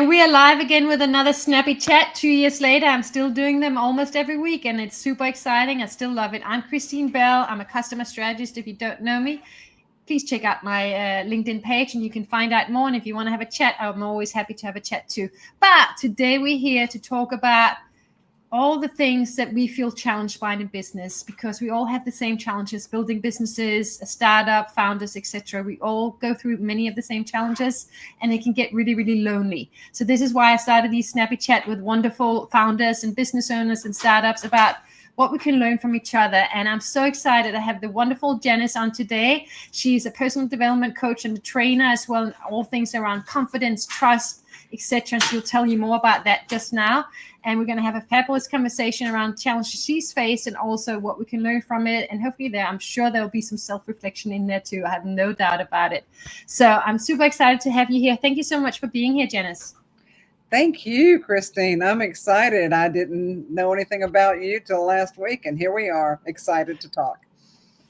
And we are live again with another Snappy Chat 2 years later. I'm still doing them almost every week, and it's super exciting. I still love it. I'm Christine Bell. I'm a customer strategist. If you don't know me, please check out my LinkedIn page and you can find out more. And if you want to have a chat, I'm always happy to have a chat too. But today we're here to talk about all the things that we feel challenged by in business, because we all have the same challenges, building businesses, a startup, founders, etc. We all go through many of the same challenges, and it can get really, really lonely. So this is why I started these Snappy Chat with wonderful founders and business owners and startups about what we can learn from each other. And I'm so excited. I have the wonderful Janice on today. She's a personal development coach and a trainer as well, in all things around confidence, trust, etc. And she'll tell you more about that just now. And we're going to have a fabulous conversation around challenges she's faced and also what we can learn from it. And hopefully I'm sure there'll be some self-reflection in there too. I have no doubt about it. So I'm super excited to have you here. Thank you so much for being here, Janice. Thank you, Christine. I'm excited. I didn't know anything about you till last week, and here we are, excited to talk.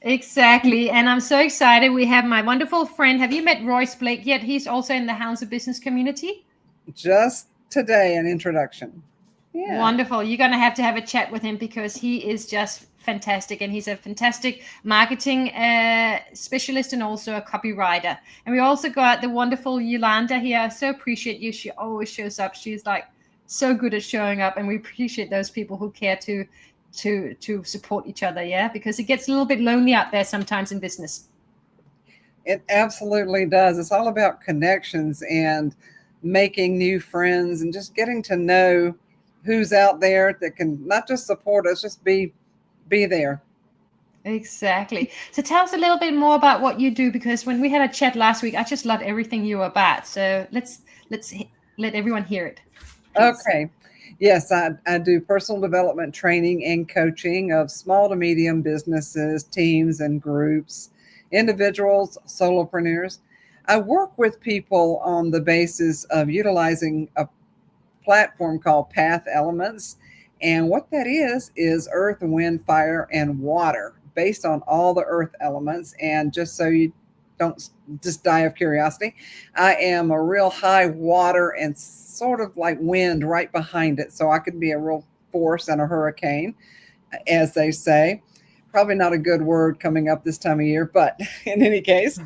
Exactly. And I'm so excited. We have my wonderful friend. Have you met Royce Blake yet? He's also in the Hounds of Business community. Just today, an introduction. Yeah. Wonderful. You're going to have a chat with him because he is just fantastic, and he's a fantastic marketing specialist and also a copywriter. And we also got the wonderful Yolanda here. I so appreciate you. She always shows up. She's like so good at showing up, and we appreciate those people who care to support each other. Yeah, because it gets a little bit lonely out there sometimes in business. It absolutely does. It's all about connections and making new friends and just getting to know who's out there that can not just support us, just be there. Exactly. So tell us a little bit more about what you do, because when we had a chat last week, I just loved everything you were about. So let's let everyone hear it. Please. Okay. Yes, I do personal development training and coaching of small to medium businesses, teams and groups, individuals, solopreneurs. I work with people on the basis of utilizing a platform called Path Elements. And what that is earth, wind, fire, and water, based on all the earth elements. And just so you don't just die of curiosity, I am a real high water and sort of like wind right behind it. So I could be a real force and a hurricane, as they say. Probably not a good word coming up this time of year, but in any case,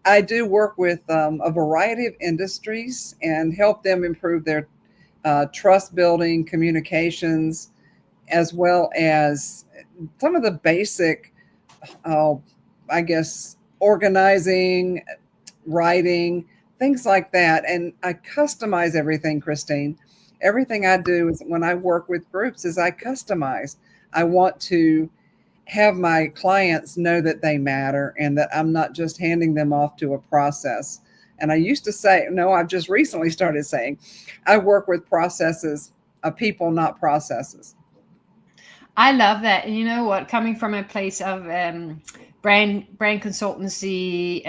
I do work with a variety of industries and help them improve their trust building, communications, as well as some of the basic, I guess, organizing, writing, things like that. And I customize everything, Christine. Everything I do is when I work with groups is I customize. I want to have my clients know that they matter and that I'm not just handing them off to a process. And I used to say, no, I've just recently started saying, I work with processes of people, not processes. I love that. And you know what? Coming from a place of brand consultancy,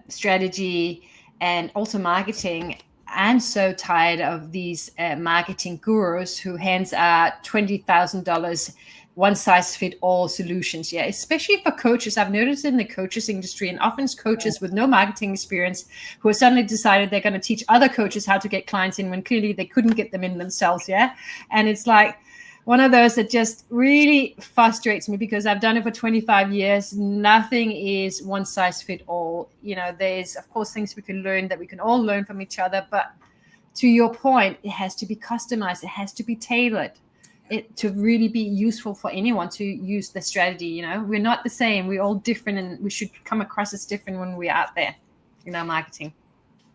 strategy, and also marketing, I'm so tired of these marketing gurus who hands out $20,000 one size fit all solutions. Yeah, especially for coaches. I've noticed in the coaches industry, and often it's coaches with no marketing experience who have suddenly decided they're going to teach other coaches how to get clients in when clearly they couldn't get them in themselves. Yeah. And it's like one of those that just really frustrates me, because I've done it for 25 years. Nothing is one size fit all. You know, there's of course things we can learn that we can all learn from each other. But to your point, it has to be customized. It has to be tailored. It to really be useful for anyone to use the strategy. You know, we're not the same. We're all different, and we should come across as different when we're out there in our marketing.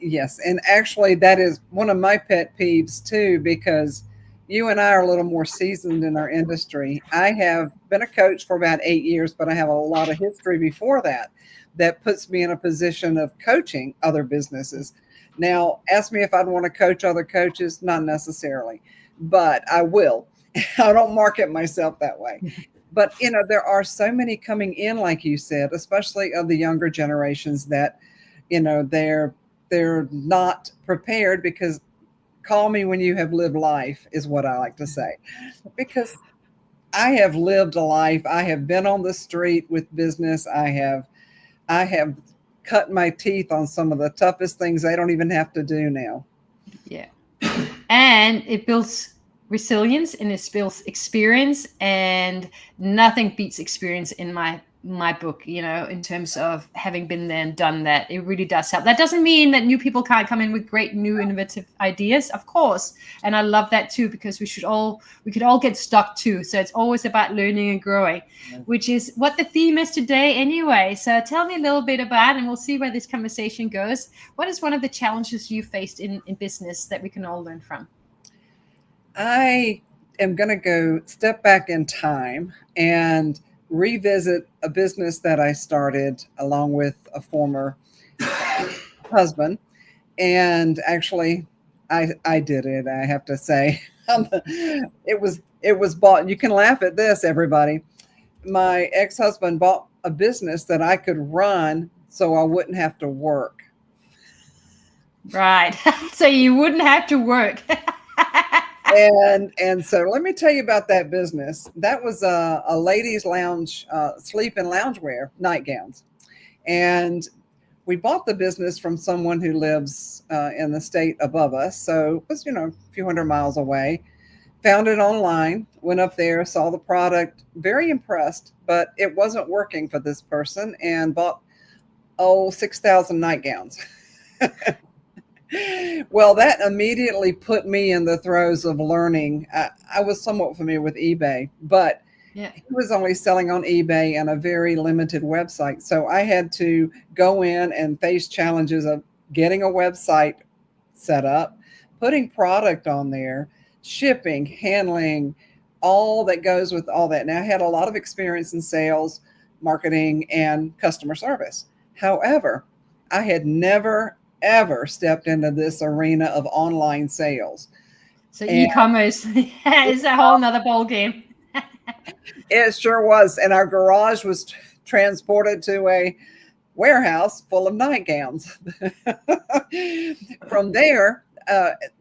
Yes. And actually, that is one of my pet peeves too, because you and I are a little more seasoned in our industry. I have been a coach for about 8 years, but I have a lot of history before that. That puts me in a position of coaching other businesses. Now, ask me if I'd want to coach other coaches. Not necessarily, but I will. I don't market myself that way. But, you know, there are so many coming in, like you said, especially of the younger generations that, you know, they're not prepared, because call me when you have lived life is what I like to say, because I have lived a life. I have been on the street with business. I have cut my teeth on some of the toughest things they don't even have to do now. Yeah. And it builds resilience and it builds experience, and nothing beats experience in my book, in terms of having been there and done that. It really does help. That doesn't mean that new people can't come in with great new innovative ideas, of course, and I love that too, because we could all get stuck too. So it's always about learning and growing, which is what the theme is today anyway. So tell me a little bit about, and we'll see where this conversation goes, what is one of the challenges you faced in business that we can all learn from? I am going to go step back in time and revisit a business that I started along with a former husband. And actually, I did it, I have to say. It was bought. You can laugh at this, everybody. My ex-husband bought a business that I could run so I wouldn't have to work. Right. So you wouldn't have to work. And so let me tell you about that business. That was a ladies' lounge, sleep and loungewear, nightgowns. And we bought the business from someone who lives in the state above us. So it was, a few hundred miles away. Found it online, went up there, saw the product, very impressed, but it wasn't working for this person, and bought, 6,000 nightgowns. Well, that immediately put me in the throes of learning. I was somewhat familiar with eBay, but yeah, he was only selling on eBay and a very limited website. So I had to go in and face challenges of getting a website set up, putting product on there, shipping, handling, all that goes with all that. Now, I had a lot of experience in sales, marketing, and customer service. However, I had never ever stepped into this arena of online sales. So e-commerce is a whole nother ball game. It sure was. And our garage was transported to a warehouse full of nightgowns. From there,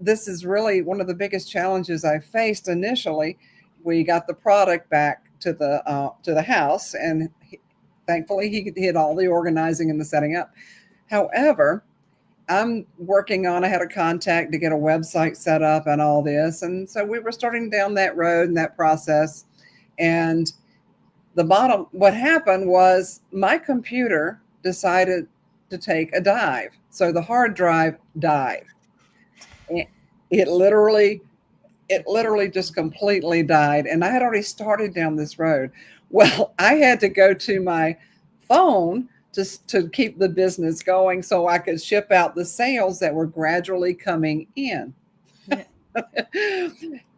this is really one of the biggest challenges I faced initially. We got the product back to the house, and thankfully he did all the organizing and the setting up. However, I had a contact to get a website set up and all this. And so we were starting down that road and that process. And what happened was my computer decided to take a dive. So the hard drive died. It literally just completely died. And I had already started down this road. Well, I had to go to my phone just to keep the business going so I could ship out the sales that were gradually coming in. Yeah.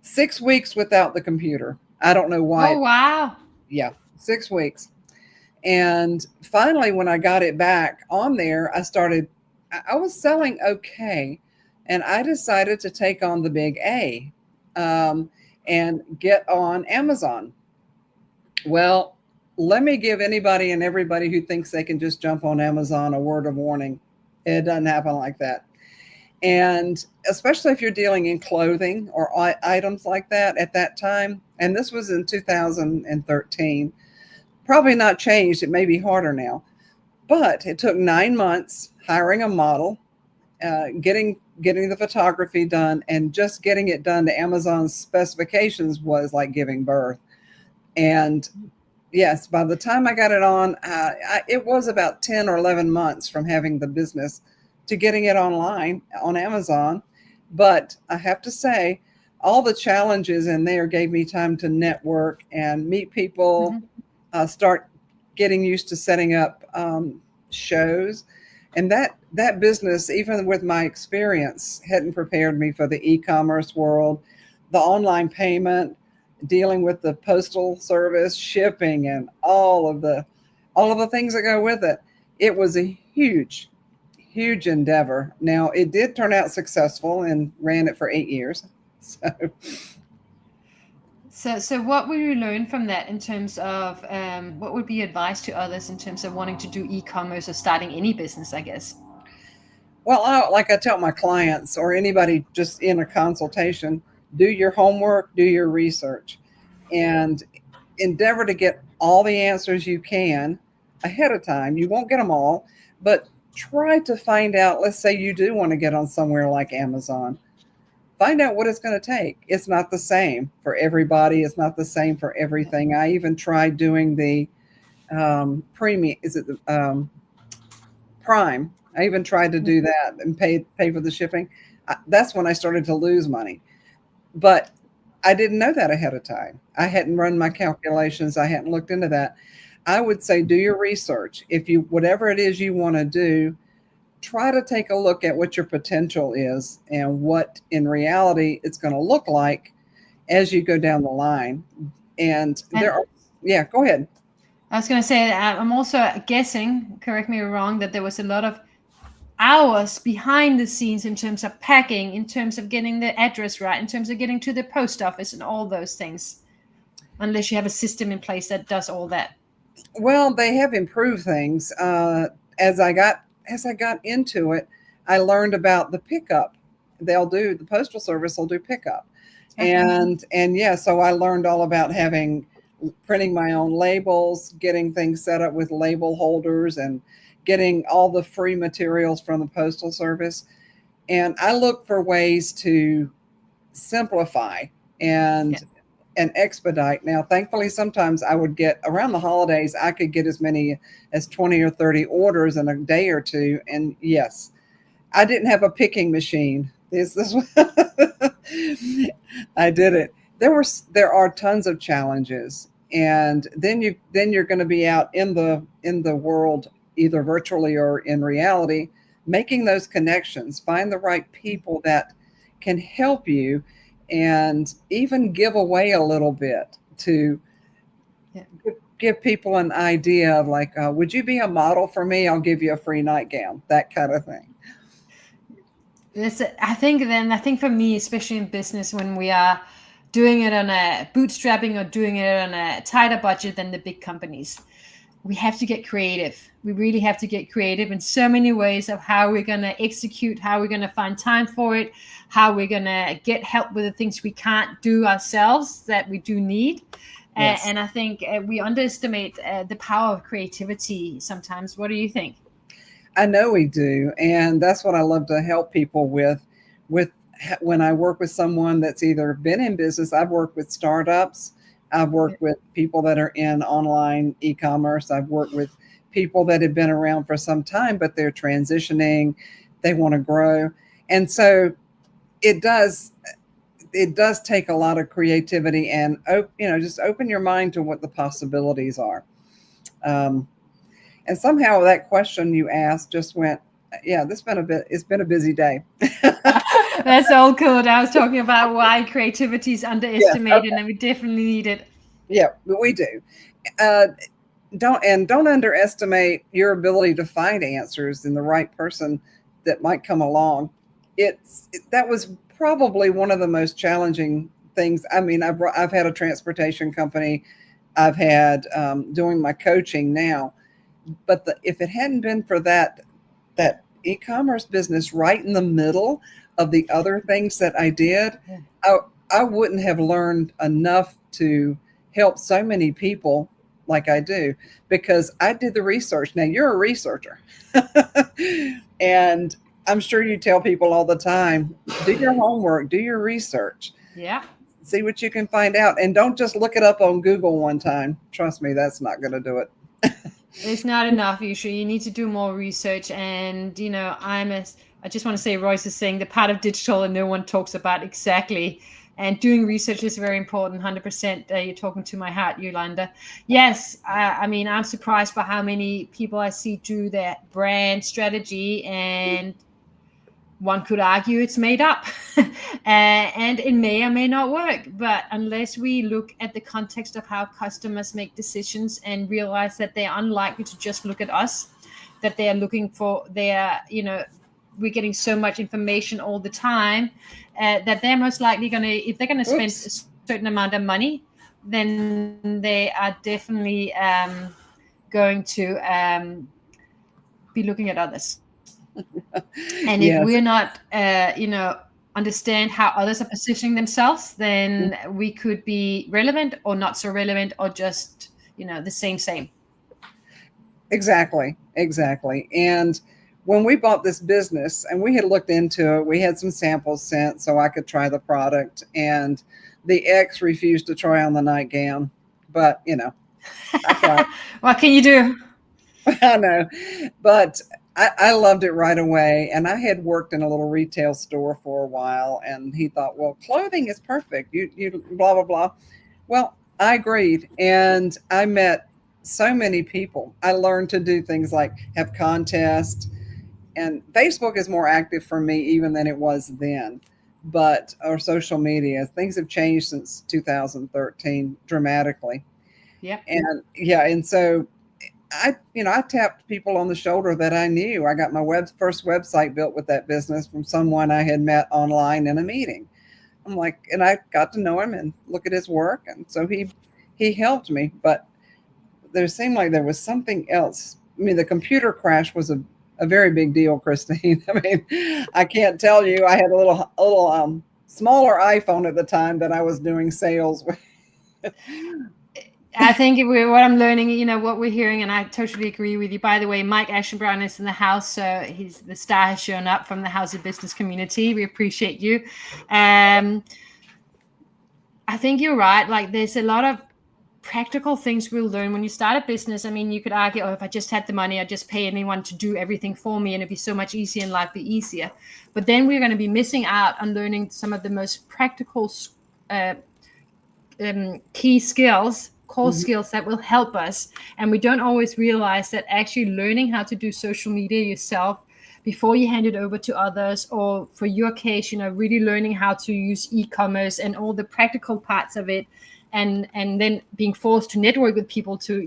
6 weeks without the computer. I don't know why. Oh, wow. Yeah, 6 weeks. And finally, when I got it back on there, I was selling okay. And I decided to take on the big A and get on Amazon. Well, let me give anybody and everybody who thinks they can just jump on Amazon a word of warning. It doesn't happen like that. And especially if you're dealing in clothing or items like that at that time. And this was in 2013. Probably not changed. It may be harder now. But it took 9 months hiring a model, getting the photography done, and just getting it done to Amazon's specifications was like giving birth. And yes, by the time I got it on, it was about 10 or 11 months from having the business to getting it online on Amazon. But I have to say, all the challenges in there gave me time to network and meet people, start getting used to setting up shows. And that business, even with my experience, hadn't prepared me for the e-commerce world, the online payment, dealing with the postal service, shipping, and all of the things that go with it. It was a huge endeavor. Now, it did turn out successful and ran it for 8 years. So what would you learn from that in terms of what would be advice to others in terms of wanting to do e-commerce or starting any business, I guess? Well, like I tell my clients or anybody just in a consultation, do your homework, do your research, and endeavor to get all the answers you can ahead of time. You won't get them all, but try to find out, let's say you do want to get on somewhere like Amazon. find out what it's going to take. It's not the same for everybody. It's not the same for everything. I even tried doing the premium. Is it the Prime? I even tried to do that and pay for the shipping. That's when I started to lose money. But I didn't know that ahead of time. I hadn't run my calculations. I hadn't looked into that. I would say do your research. If you, whatever it is you want to do, try to take a look at what your potential is and what in reality it's going to look like as you go down the line. And there are, yeah, go ahead. I was going to say, I'm also guessing, correct me if I'm wrong, that there was a lot of hours behind the scenes in terms of packing, in terms of getting the address right, in terms of getting to the post office and all those things, unless you have a system in place that does all that. Well, they have improved things. As I got into it, I learned about the pickup. The postal service will do pickup. Okay. And yeah, so I learned all about printing my own labels, getting things set up with label holders, and getting all the free materials from the postal service. And I look for ways to simplify and expedite. Now, thankfully, sometimes I would get, around the holidays, I could get as many as 20 or 30 orders in a day or two. And yes, I didn't have a picking machine. This I did it. There are tons of challenges. And then you're going to be out in the world, either virtually or in reality, making those connections, find the right people that can help you, and even give away a little bit to give people an idea of like, would you be a model for me? I'll give you a free nightgown, that kind of thing. I think for me, especially in business, when we are doing it on a bootstrapping or doing it on a tighter budget than the big companies, we have to get creative. We really have to get creative in so many ways of how we're going to execute, how we're going to find time for it, how we're going to get help with the things we can't do ourselves that we do need. Yes. And I think we underestimate the power of creativity sometimes. What do you think? I know we do. And that's what I love to help people with when I work with someone that's either been in business. I've worked with startups. I've worked with people that are in online e-commerce. I've worked with people that have been around for some time, but they're transitioning. They want to grow. And so it does take a lot of creativity and, just open your mind to what the possibilities are. And somehow that question you asked just went, yeah, it's been a busy day. That's all good. I was talking about why creativity is underestimated, and we definitely need it. Yeah, we do. Don't underestimate your ability to find answers in the right person that might come along. That was probably one of the most challenging things. I mean, I've had a transportation company. I've had doing my coaching now, but if it hadn't been for that e-commerce business right in the middle of the other things that I did, I wouldn't have learned enough to help so many people like I do, because I did the research. Now, you're a researcher, and I'm sure you tell people all the time, do your homework, do your research. Yeah. See what you can find out, and don't just look it up on Google one time. Trust me, that's not going to do it. It's not enough, usually. You need to do more research. And, I just want to say, Royce is saying the part of digital and no one talks about exactly. And doing research is very important, 100%. You're talking to my heart, Yolanda. Yes, I'm surprised by how many people I see do their brand strategy, and one could argue it's made up. And it may or may not work. But unless we look at the context of how customers make decisions and realize that they're unlikely to just look at us, that they are looking for we're getting so much information all the time, that they're most likely if they're going to spend a certain amount of money, then they are definitely going to be looking at others. And if we're not, understand how others are positioning themselves, then we could be relevant or not so relevant, or just, the same. Exactly. And when we bought this business and we had looked into it, we had some samples sent so I could try the product, and the ex refused to try on the nightgown. But, I tried. What can you do? I know, but I loved it right away. And I had worked in a little retail store for a while, and he thought, well, clothing is perfect. You blah, blah, blah. Well, I agreed. And I met so many people. I learned to do things like have contests, and Facebook is more active for me even than it was then. But our social media, things have changed since 2013 dramatically. Yep. And yeah, and so I tapped people on the shoulder that I knew. I got my first website built with that business from someone I had met online in a meeting. I'm like, and I got to know him and look at his work, and so he helped me. But there seemed like there was something else. I mean, the computer crash was a very big deal, Christine. I mean, I can't tell you. I had a little smaller iPhone at the time that I was doing sales with. I think what I'm learning, what we're hearing, and I totally agree with you. By the way, Mike Ashenbrown is in the house, so the star has shown up from the House of Business community. We appreciate you. I think you're right. Like, there's a lot of practical things we'll learn when you start a business. I mean, you could argue, if I just had the money, I'd just pay anyone to do everything for me, and it'd be so much easier and life be easier. But then we're going to be missing out on learning some of the most practical key skills, core skills that will help us. And we don't always realize that actually learning how to do social media yourself before you hand it over to others, or for your case, really learning how to use e-commerce and all the practical parts of it, and then being forced to network with people to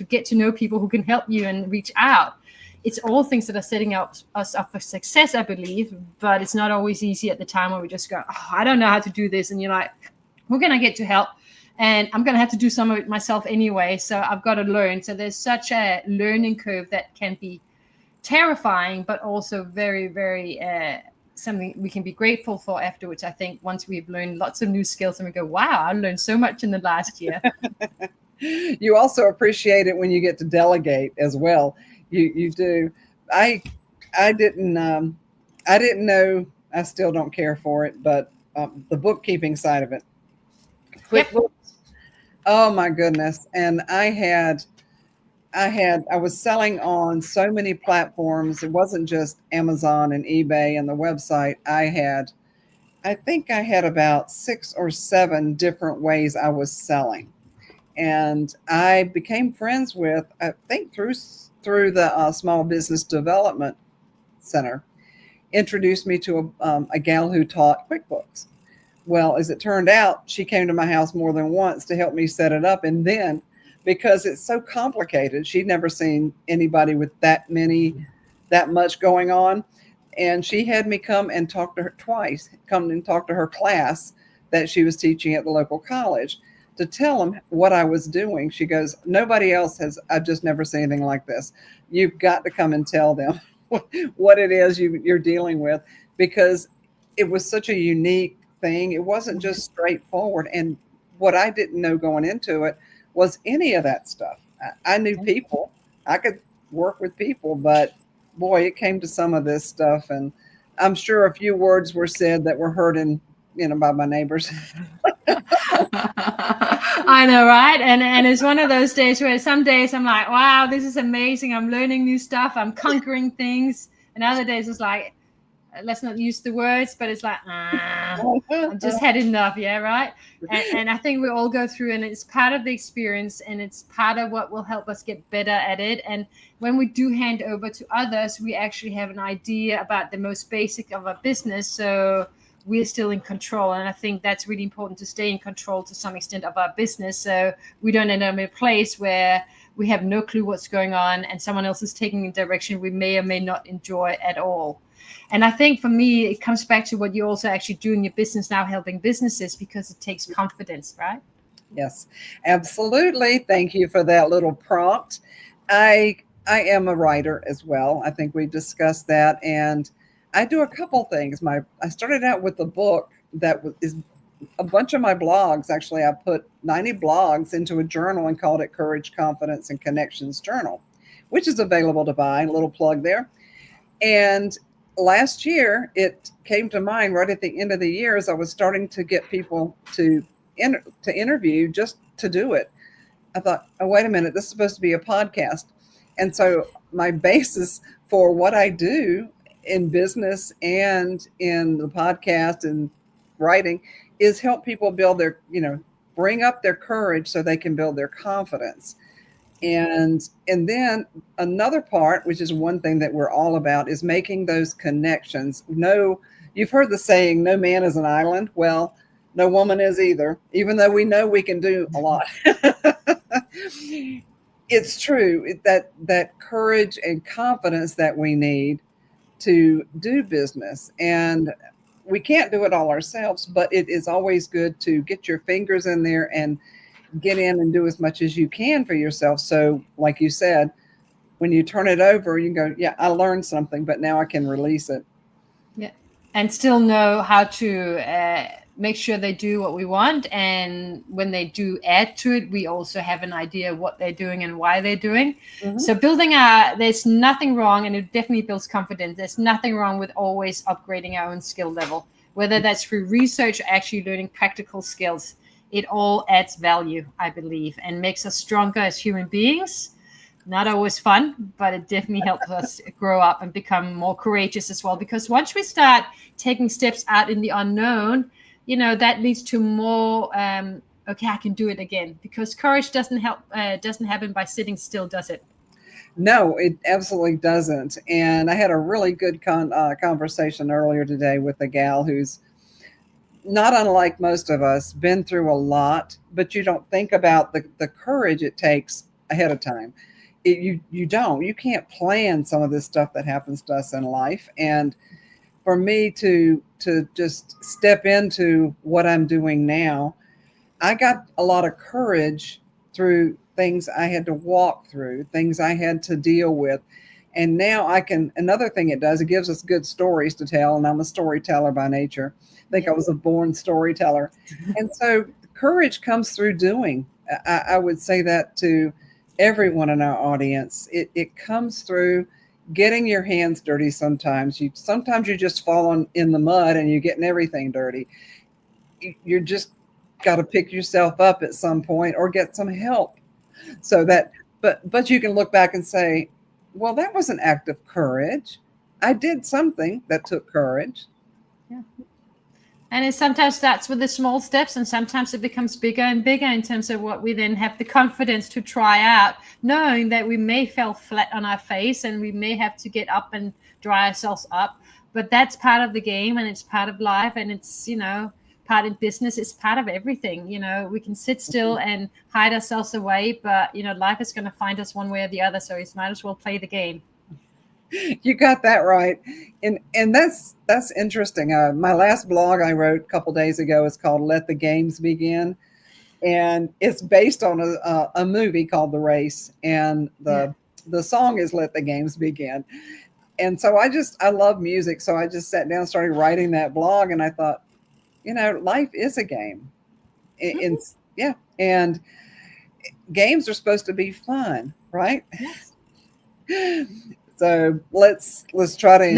get to know people who can help you and reach out. It's all things that are setting us up for success, I believe, but it's not always easy at the time when we just go, oh, I don't know how to do this. And you're like, we're going to get to help, and I'm going to have to do some of it myself anyway. So I've got to learn. So there's such a learning curve that can be terrifying, but also very, very something we can be grateful for afterwards. I think once we've learned lots of new skills and we go, wow, I learned so much in the last year. You also appreciate it when you get to delegate as well. You do. I didn't know. I still don't care for it, but the bookkeeping side of it. QuickBooks. Oh my goodness. And I was selling on so many platforms. It wasn't just Amazon and eBay and the website. I think I had about 6 or 7 different ways I was selling. And I became friends with, I think through the Small Business Development Center, introduced me to a gal who taught QuickBooks. Well, as it turned out, she came to my house more than once to help me set it up. And then, because it's so complicated, she'd never seen anybody with that much going on. And she had me come and talk to her twice, come and talk to her class that she was teaching at the local college, to tell them what I was doing. She goes, nobody else has, I've just never seen anything like this. You've got to come and tell them what it is you're dealing with, because it was such a unique thing. It wasn't just straightforward. And what I didn't know going into it was any of that stuff. I knew people, I could work with people, but boy, it came to some of this stuff. And I'm sure a few words were said that were heard by my neighbors. I know, right? And it's one of those days where some days I'm like, wow, this is amazing. I'm learning new stuff. I'm conquering things. And other days it's like, let's not use the words, but it's like, I've just had enough. Yeah, right. And I think we all go through, and it's part of the experience, and it's part of what will help us get better at it. And when we do hand over to others, we actually have an idea about the most basic of our business. So we're still in control. And I think that's really important, to stay in control to some extent of our business. So we don't end up in a place where we have no clue what's going on and someone else is taking a direction we may or may not enjoy at all. And I think for me, it comes back to what you also actually do in your business now, helping businesses, because it takes confidence, right? Yes, absolutely. Thank you for that little prompt. I am a writer as well. I think we discussed that. And I do a couple things. I started out with a book that is a bunch of my blogs. Actually, I put 90 blogs into a journal and called it Courage, Confidence, and Connections Journal, which is available to buy. A little plug there. And last year, it came to mind right at the end of the year as I was starting to get people to interview just to do it. I thought, oh, wait a minute, this is supposed to be a podcast. And so my basis for what I do in business and in the podcast and writing is help people build their, bring up their courage so they can build their confidence. And then another part, which is one thing that we're all about, is making those connections. No, you've heard the saying, no man is an island. Well, no woman is either, even though we know we can do a lot. It's true that courage and confidence that we need to do business. And we can't do it all ourselves, but it is always good to get your fingers in there and get in and do as much as you can for yourself. So like you said, when you turn it over, you go, yeah, I learned something, but now I can release it. Yeah. And still know how to make sure they do what we want. And when they do add to it, we also have an idea of what they're doing and why they're doing. Mm-hmm. So there's nothing wrong, and it definitely builds confidence. There's nothing wrong with always upgrading our own skill level, whether that's through research or actually learning practical skills. It all adds value, I believe, and makes us stronger as human beings. Not always fun, but it definitely helps us grow up and become more courageous as well. Because once we start taking steps out in the unknown, that leads to more, okay, I can do it again. Because courage doesn't happen by sitting still, does it? No, it absolutely doesn't. And I had a really good conversation earlier today with a gal who's not unlike most of us, been through a lot, but you don't think about the courage it takes ahead of time. You can't plan some of this stuff that happens to us in life. And for me to just step into what I'm doing now, I got a lot of courage through things I had to walk through, things I had to deal with. And now another thing it does, it gives us good stories to tell. And I'm a storyteller by nature. I think I was a born storyteller. And so courage comes through doing. I would say that to everyone in our audience. It comes through getting your hands dirty sometimes. Sometimes you just fall in the mud and you're getting everything dirty. You're just got to pick yourself up at some point or get some help. So that, but you can look back and say, well, that was an act of courage. I did something that took courage. Yeah. And it sometimes starts with the small steps, and sometimes it becomes bigger and bigger in terms of what we then have the confidence to try out, knowing that we may fall flat on our face and we may have to get up and dry ourselves up. But that's part of the game, and it's part of life, and it's, part of business. It's part of everything. We can sit still and hide ourselves away, but life is going to find us one way or the other. So we might as well play the game. You got that right. And that's interesting. My last blog I wrote a couple days ago is called Let the Games Begin. And it's based on a movie called The Race. And the song is Let the Games Begin. And so I love music. So I just sat down and started writing that blog. And I thought, life is a game. And games are supposed to be fun, right? Yes. So let's try to enjoy.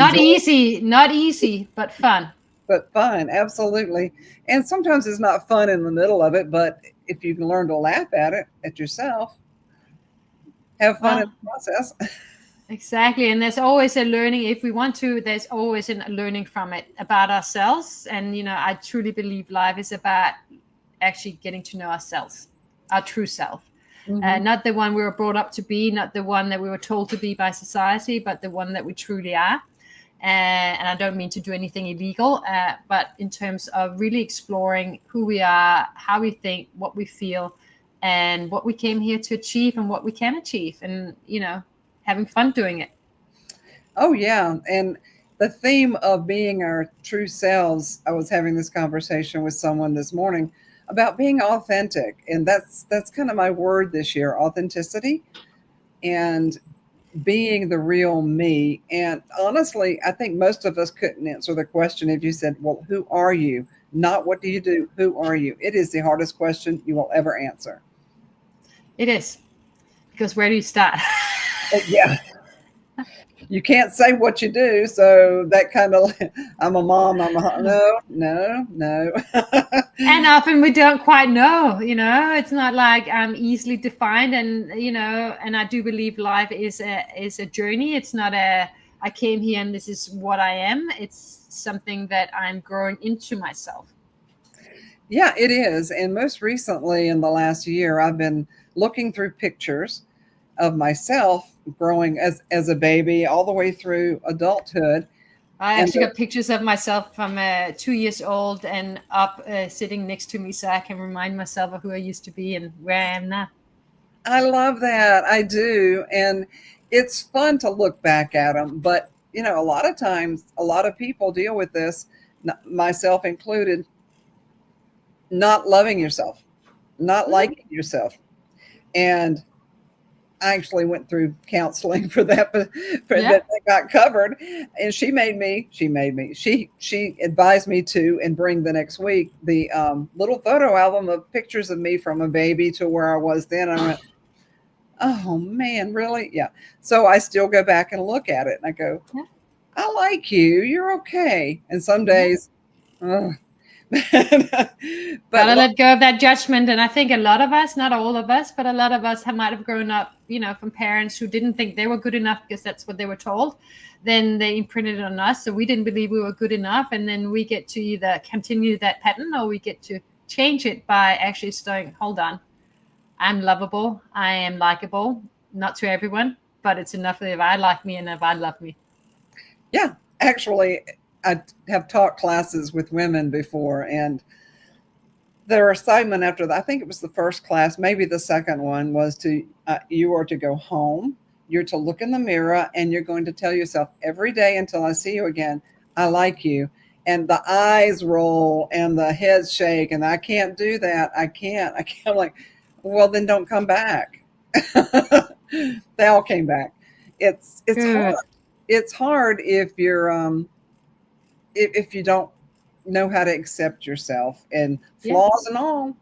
Not easy, but fun. But fun, absolutely. And sometimes it's not fun in the middle of it, but if you can learn to laugh at yourself, have fun in the process. Exactly. And there's always a learning. If we want to, there's always a learning from it about ourselves. And, I truly believe life is about actually getting to know ourselves, our true self. Mm-hmm. Not the one we were brought up to be, not the one that we were told to be by society, but the one that we truly are. And I don't mean to do anything illegal, but in terms of really exploring who we are, how we think, what we feel, and what we came here to achieve and what we can achieve. And, having fun doing it. Oh, yeah. And the theme of being our true selves, I was having this conversation with someone this morning about being authentic. And that's kind of my word this year, authenticity and being the real me. And honestly, I think most of us couldn't answer the question if you said, well, who are you? Not what do you do? Who are you? It is the hardest question you will ever answer. It is. Because where do you start? Yeah. you can't say what you do. So that kind of, I'm a mom. No. And often we don't quite know, it's not like I'm easily defined. And, and I do believe life is a journey. It's not I came here and this is what I am. It's something that I'm growing into myself. Yeah, it is. And most recently in the last year, I've been looking through pictures of myself growing as a baby all the way through adulthood. I actually got pictures of myself from 2 years old and up sitting next to me so I can remind myself of who I used to be and where I am now. I love that. I do. And it's fun to look back at them. But, a lot of times, a lot of people deal with this, myself included, not loving yourself, not liking yourself. And I actually went through counseling for that, but that got covered. And she advised me to, and bring the next week, the little photo album of pictures of me from a baby to where I was then. And I went, oh man, really? Yeah. So I still go back and look at it and I go, I like you. You're okay. And some days, but gotta let go of that judgment. And I think a lot of us, not all of us, but a lot of us might have grown up, from parents who didn't think they were good enough because that's what they were told. Then they imprinted it on us. So we didn't believe we were good enough. And then we get to either continue that pattern or we get to change it by actually saying, hold on, I'm lovable. I am likable, not to everyone, but it's enough if I like me and if I love me. Yeah, actually, I have taught classes with women before, and their assignment after that, I think it was the first class, maybe the second one, was you are to go home. You're to look in the mirror and you're going to tell yourself every day until I see you again, I like you. And the eyes roll and the heads shake and I can't do that. I can't. I'm like, well, then don't come back. They all came back. It's hard. It's hard if you're if you don't know how to accept yourself and flaws and all.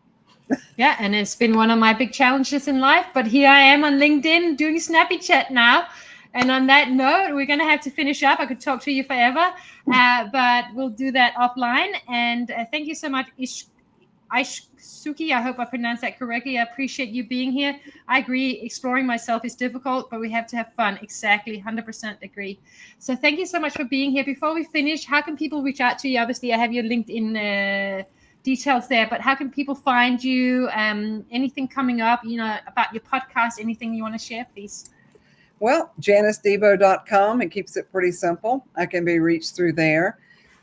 Yeah, and it's been one of my big challenges in life. But here I am on LinkedIn doing Snappy Chat now. And on that note, we're going to have to finish up. I could talk to you forever, but we'll do that offline. And thank you so much, Aishsuki. I hope I pronounced that correctly. I appreciate you being here. I agree. Exploring myself is difficult, but we have to have fun. Exactly. 100% agree. So thank you so much for being here. Before we finish, how can people reach out to you? Obviously, I have your LinkedIn details there, but how can people find you? Anything coming up, about your podcast, anything you want to share, please? Well, JaniceDebo.com. It keeps it pretty simple. I can be reached through there.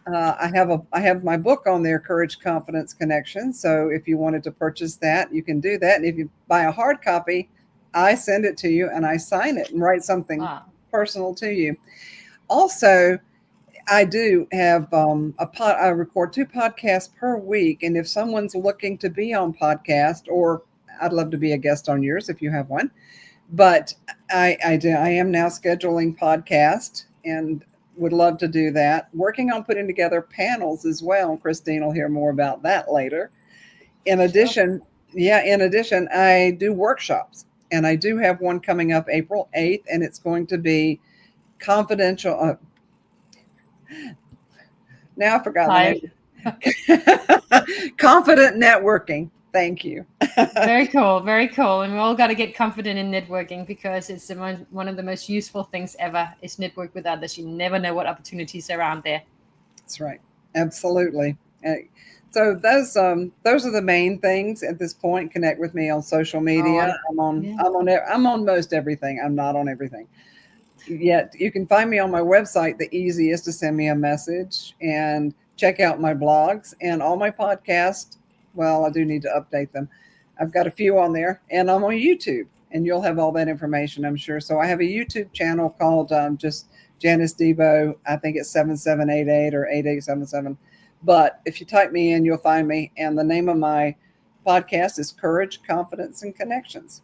I have my book on there, Courage, Confidence, Connection. So if you wanted to purchase that, you can do that. And if you buy a hard copy, I send it to you and I sign it and write something personal to you. Also, I do have I record 2 podcasts per week. And if someone's looking to be on podcast, or I'd love to be a guest on yours if you have one. But I am now scheduling podcast and would love to do that. Working on putting together panels as well. Christine will hear more about that later. In addition, I do workshops, and I do have one coming up April 8th, and it's going to be confidential. Now I forgot the name. Confident networking. Thank you. Very cool. Very cool. And we all got to get confident in networking because it's one of the most useful things ever is network with others. You never know what opportunities are out there. That's right. Absolutely. So those are the main things at this point. Connect with me on social media. I'm on most everything. I'm not on everything. Yet you can find me on my website. The easiest to send me a message and check out my blogs and all my podcasts. Well, I do need to update them. I've got a few on there, and I'm on YouTube, and you'll have all that information, I'm sure. So I have a YouTube channel called just Janice Debo. I think it's 7788 or 8877. But if you type me in, you'll find me. And the name of my podcast is Courage, Confidence, and Connections.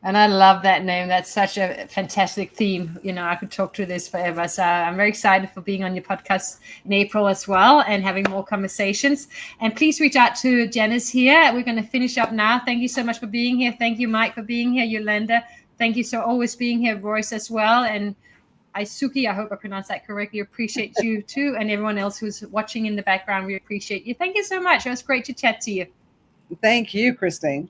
And I love that name. That's such a fantastic theme. I could talk to this forever. So I'm very excited for being on your podcast in April as well and having more conversations. And please reach out to Janice here. We're going to finish up now. Thank you so much for being here. Thank you, Mike, for being here. Yolanda, thank you for always being here. Royce as well. And Isuki, I hope I pronounced that correctly, appreciate you too. And everyone else who's watching in the background, we appreciate you. Thank you so much. It was great to chat to you. Thank you, Christine.